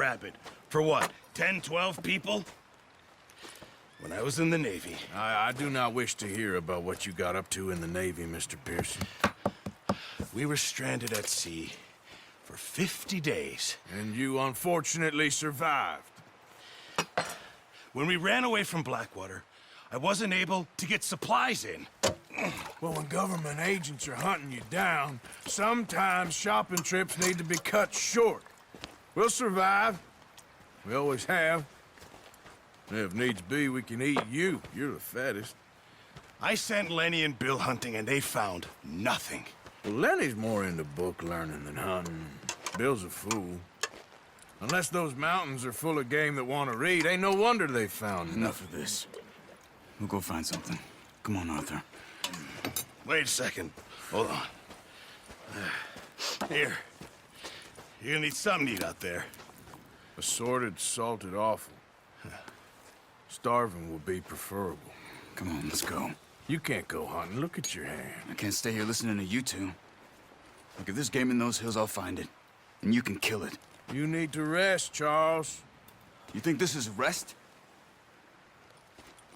rabbit. For what, 10, 12 people? When I was in the Navy. I do not wish to hear about what you got up to in the Navy, Mr. Pearson. We were stranded at sea for 50 days. And you unfortunately survived. When we ran away from Blackwater, I wasn't able to get supplies in. Well, when government agents are hunting you down, sometimes shopping trips need to be cut short. We'll survive. We always have. If needs be, we can eat you. You're the fattest. I sent Lenny and Bill hunting, and they found nothing. Well, Lenny's more into book learning than hunting. Bill's a fool. Unless those mountains are full of game that want to read, ain't no wonder they found Enough of this. We'll go find something. Come on, Arthur. Wait a second. Hold on. Here. You're gonna need something to eat out there. Assorted, salted offal. Starving will be preferable. Come on, let's go. You can't go hunting. Look at your hand. I can't stay here listening to you two. Look, if there's game in those hills, I'll find it. And you can kill it. You need to rest, Charles. You think this is rest?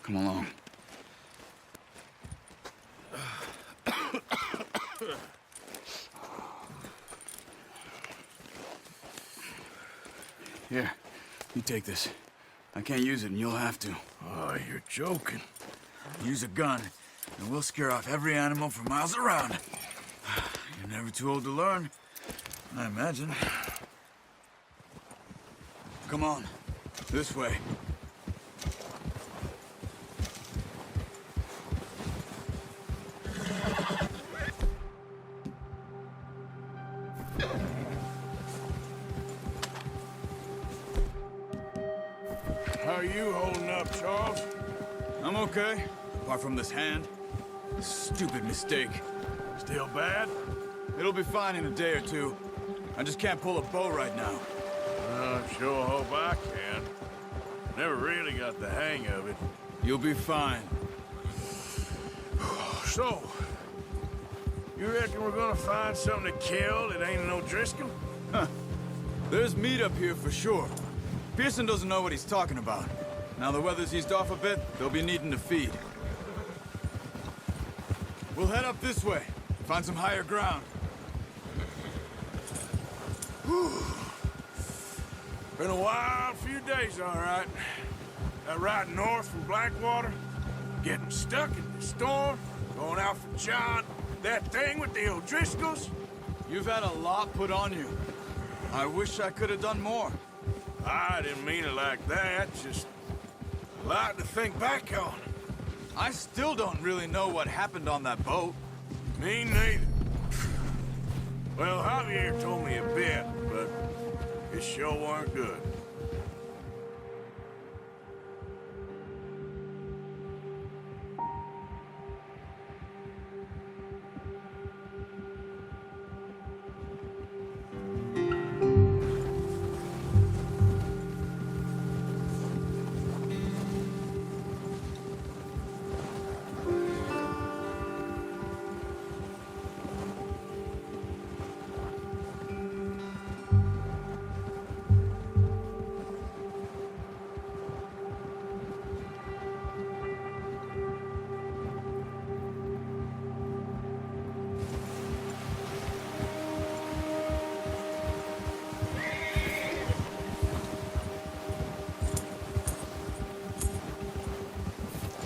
Come along. Here, you take this. I can't use it, and you'll have to. Oh, you're joking. Use a gun, and we'll scare off every animal for miles around. You're never too old to learn, I imagine. Come on, this way. How are you holding up, Charles? I'm okay, apart from this hand. Stupid mistake. Still bad? It'll be fine in a day or two. I just can't pull a bow right now. I sure hope I can. Never really got the hang of it. You'll be fine. So, you reckon we're gonna find something to kill that ain't no Driscoll? Huh. There's meat up here for sure. Pearson doesn't know what he's talking about. Now the weather's eased off a bit, they'll be needing to feed. We'll head up this way, find some higher ground. Been a wild few days, all right. That ride north from Blackwater, getting stuck in the storm, going out for John, that thing with the O'Driscolls. You've had a lot put on you. I wish I could have done more. I didn't mean it like that, just a lot to think back on. I still don't really know what happened on that boat. Me neither. Well, Javier told me a bit, but it sure weren't good.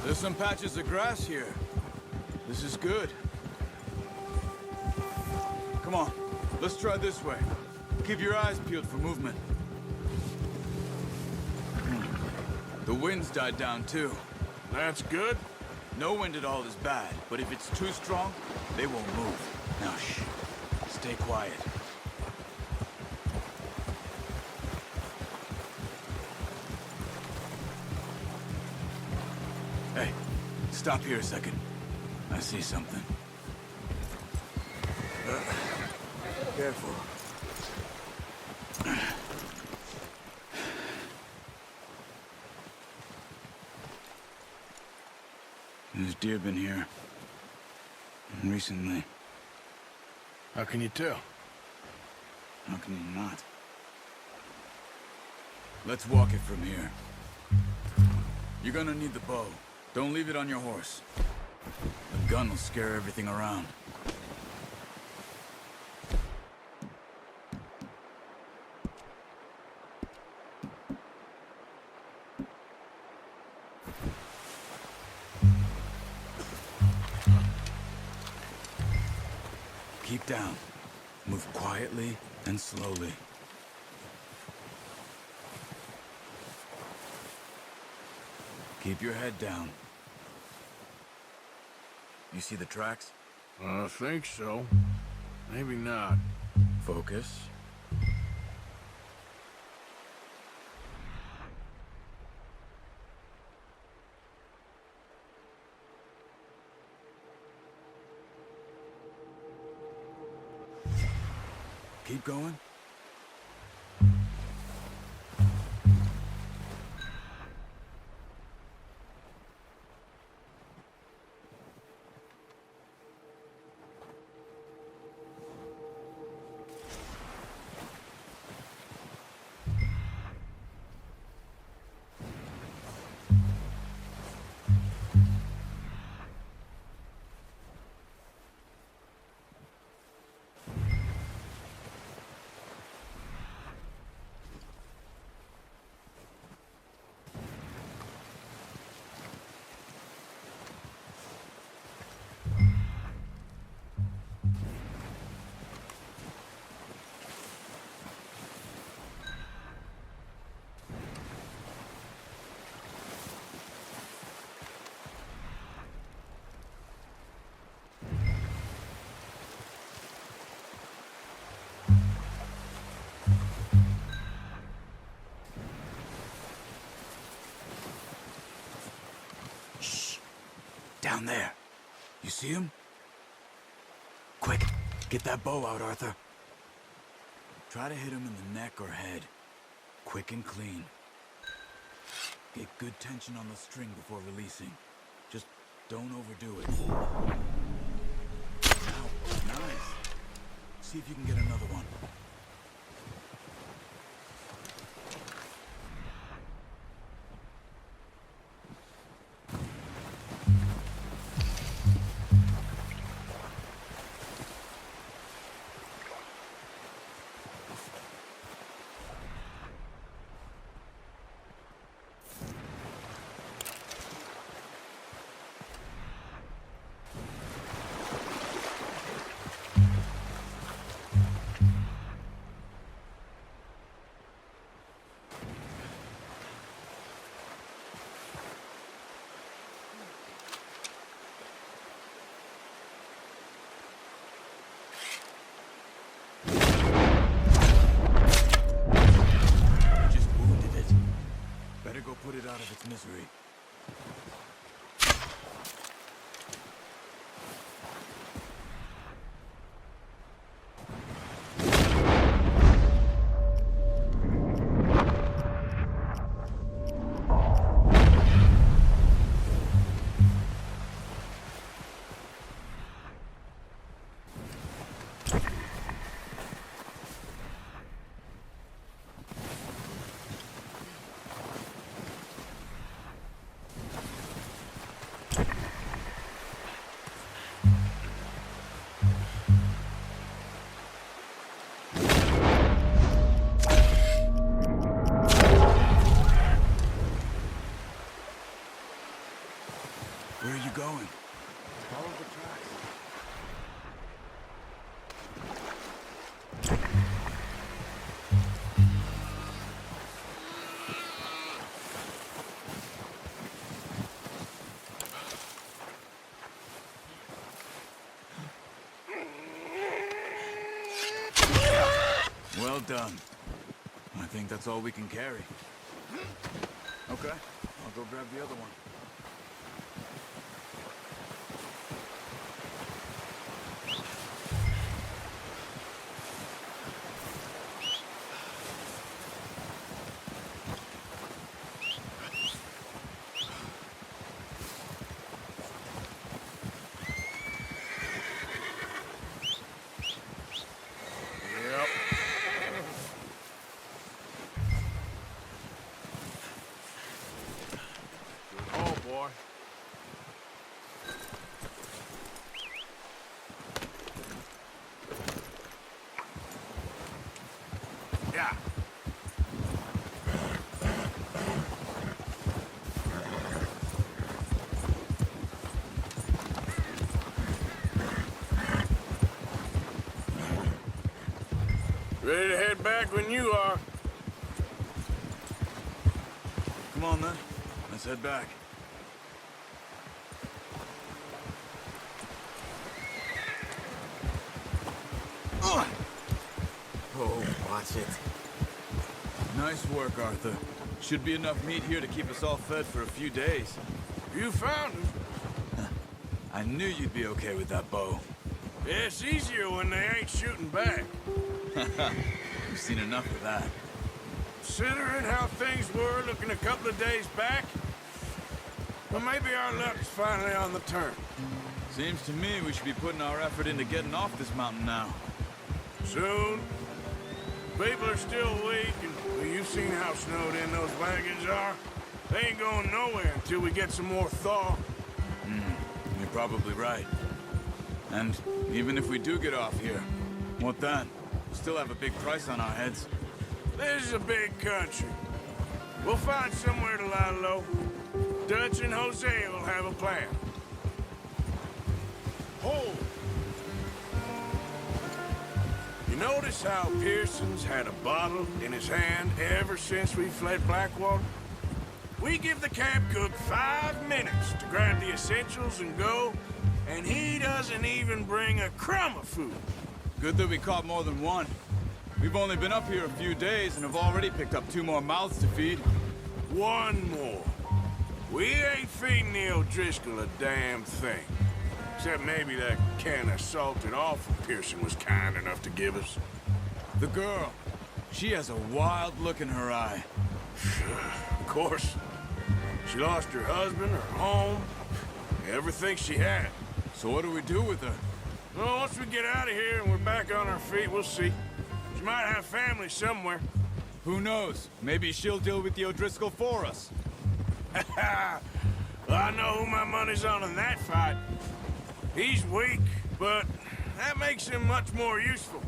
There's some patches of grass here. This is good. Come on, let's try this way. Keep your eyes peeled for movement. The wind's died down too. That's good. No wind at all is bad, but if it's too strong, they won't move. Now shh, stay quiet. Hey, stop here a second. I see something. Careful. There's deer been here. Recently. How can you tell? How can you not? Let's walk it from here. You're gonna need the bow. Don't leave it on your horse. The gun will scare everything around. Keep down. Move quietly and slowly. Keep your head down. You see the tracks? I think so. Maybe not. Focus. Keep going. Down there. You see him? Quick, get that bow out, Arthur. Try to hit him in the neck or head. Quick and clean. Get good tension on the string before releasing. Just don't overdo it. Now, nice. See if you can get another one. Put it out of its misery. Where are you going? Follow the tracks. Well done. I think that's all we can carry. Okay, I'll go grab the other one. boy. Yeah. Ready to head back when you are. Come on, then. Let's head back. Oh, watch it. Nice work, Arthur. Should be enough meat here to keep us all fed for a few days. You found him. I knew you'd be okay with that bow. It's easier when they ain't shooting back. We've seen enough of that. Considering how things were looking a couple of days back, well, maybe our luck's finally on the turn. Seems to me we should be putting our effort into getting off this mountain now. Soon. People are still weak, and well, you've seen how snowed in those wagons are. They ain't going nowhere until we get some more thaw. You're probably right. And even if we do get off here, what then? We still have a big price on our heads. This is a big country. We'll find somewhere to lie low. Dutch and Jose will have a plan. Hold! You notice how Pearson's had a bottle in his hand ever since we fled Blackwater? We give the camp cook 5 minutes to grab the essentials and go, and he doesn't even bring a crumb of food. Good that we caught more than one. We've only been up here a few days and have already picked up 2 more mouths to feed. One more. We ain't feeding the O'Driscoll a damn thing. Except maybe that can of salted offal Pearson was kind enough to give us. The girl, she has a wild look in her eye. Of course. She lost her husband, her home, everything she had. So what do we do with her? Well, once we get out of here and we're back on our feet, we'll see. She might have family somewhere. Who knows? Maybe she'll deal with the O'Driscoll for us. Well, I know who my money's on in that fight. He's weak, but that makes him much more useful.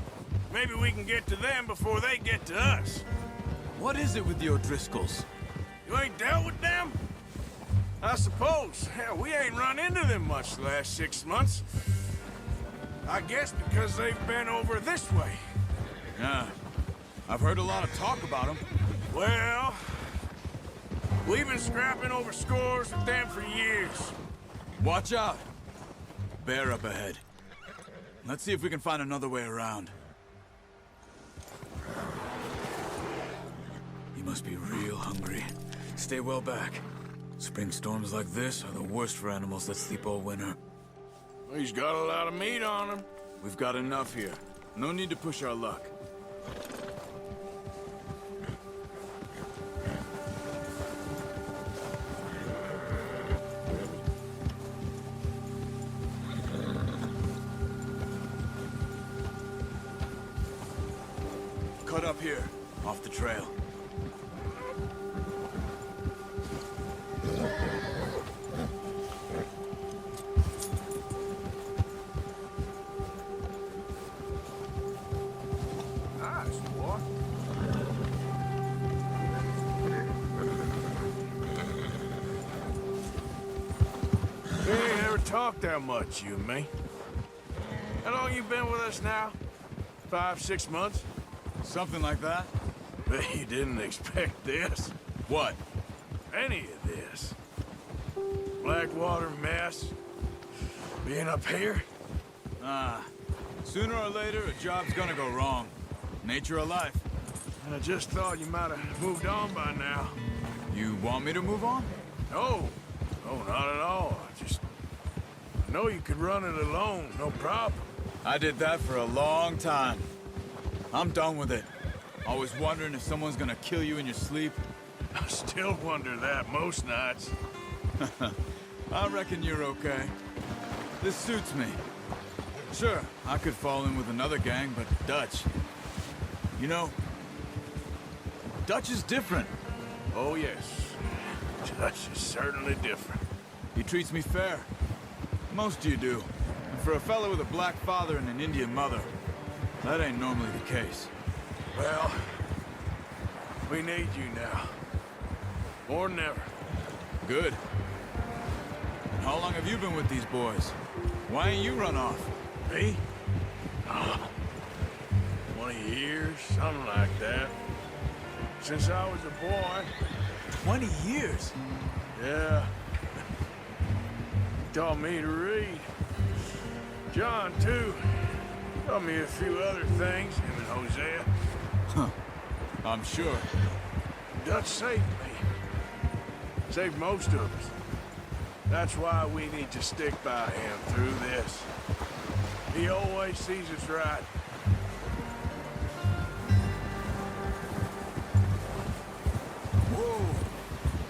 Maybe we can get to them before they get to us. What is it with the O'Driscolls? You ain't dealt with them? I suppose. Hell, we ain't run into them much the last 6 months. I guess because they've been over this way. Yeah, I've heard a lot of talk about them. Well, we've been scrapping over scores with them for years. Watch out! Bear up ahead. Let's see if we can find another way around. He must be real hungry. Stay well back. Spring storms like this are the worst for animals that sleep all winter. He's got a lot of meat on him. We've got enough here. No need to push our luck. Cut up here, off the trail. Nice, boy. We ain't never talked that much, you and me. How long you been with us now? 5, 6 months? Something like that? Bet you didn't expect this. What? Any of this. Blackwater mess. Being up here. Sooner or later, a job's gonna go wrong. Nature of life. And I just thought you might have moved on by now. You want me to move on? No. No, not at all. I know you could run it alone, no problem. I did that for a long time. I'm done with it. Always wondering if someone's gonna kill you in your sleep. I still wonder that most nights. I reckon you're okay. This suits me. Sure, I could fall in with another gang, but Dutch... You know, Dutch is different. Oh, yes. Dutch is certainly different. He treats me fair. Most of you do. And for a fella with a black father and an Indian mother, that ain't normally the case. Well, we need you now. More than ever. Good. And how long have you been with these boys? Why ain't you run off? Me? 20 years, something like that. Since I was a boy. 20 years? Yeah. He taught me to read. John, too. Taught me a few other things, him and Hosea. I'm sure. Dutch saved me. Saved most of us. That's why we need to stick by him through this. He always sees us right. Whoa!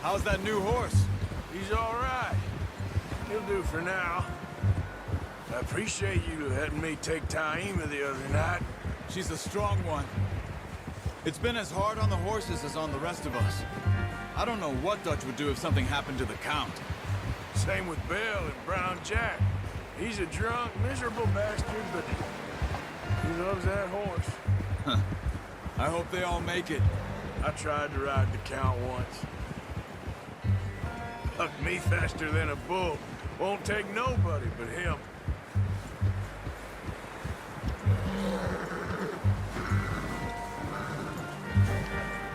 How's that new horse? He's all right. He'll do for now. I appreciate you letting me take Taima the other night. She's a strong one. It's been as hard on the horses as on the rest of us. I don't know what Dutch would do if something happened to the Count. Same with Bill and Brown Jack. He's a drunk, miserable bastard, but he loves that horse. I hope they all make it. I tried to ride the Count once. Hucked me faster than a bull. Won't take nobody but him.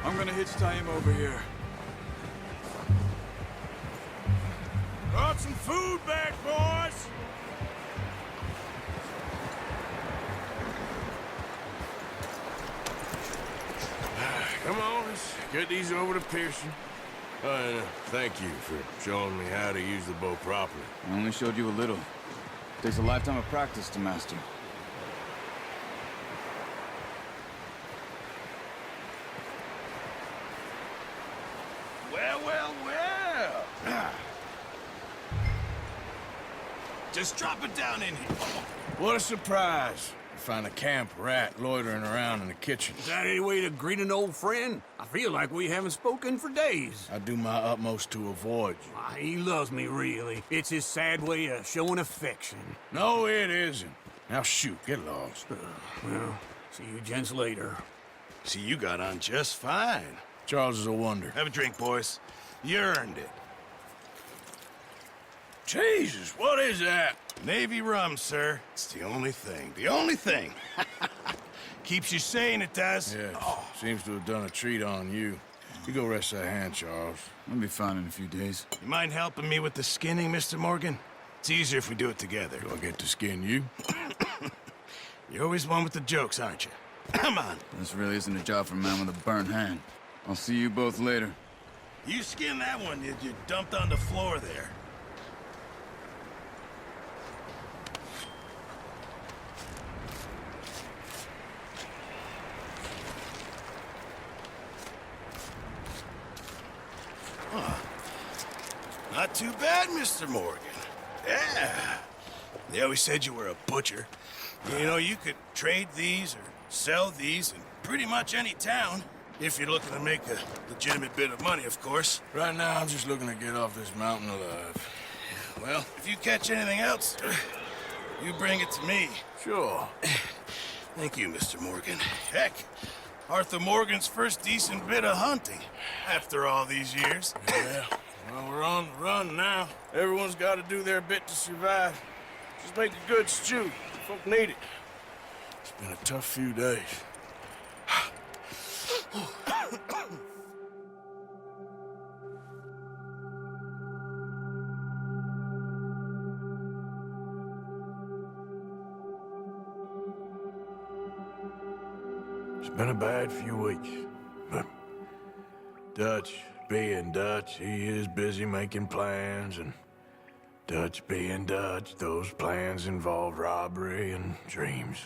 I'm gonna hitch Taima over here. Brought some food back, boys! Come on, let's get these over to Pearson. Thank you for showing me how to use the bow properly. I only showed you a little. Takes a lifetime of practice to master. Well, well, well. Just drop it down in here. What a surprise. Find a camp rat loitering around in the kitchen. Is that any way to greet an old friend? I feel like we haven't spoken for days. I do my utmost to avoid you. Ah, he loves me, really. It's his sad way of showing affection. No, it isn't. Now shoot, get lost. Well, see you gents later. See, you got on just fine. Charles is a wonder. Have a drink, boys. You earned it. Jesus, what is that? Navy rum, sir. It's the only thing. The only thing. Keeps you sane, it does. Yes, seems to have done a treat on you. You go rest that hand, Charles. I'll be fine in a few days. You mind helping me with the skinning, Mr. Morgan? It's easier if we do it together. Do I get to skin you? You're always one with the jokes, aren't you? Come on. This really isn't a job for a man with a burnt hand. I'll see you both later. You skinned that one you dumped on the floor there. Not too bad, Mr. Morgan. Yeah. They always said you were a butcher. You know, you could trade these or sell these in pretty much any town. If you're looking to make a legitimate bit of money, of course. Right now, I'm just looking to get off this mountain alive. Well, if you catch anything else, you bring it to me. Sure. Thank you, Mr. Morgan. Heck, Arthur Morgan's first decent bit of hunting after all these years. Yeah. Well, we're on the run now. Everyone's got to do their bit to survive. Just make a good stew. Folk need it. It's been a tough few days. It's been a bad few weeks, but Dutch being Dutch, he is busy making plans, and Dutch being Dutch, those plans involve robbery and dreams.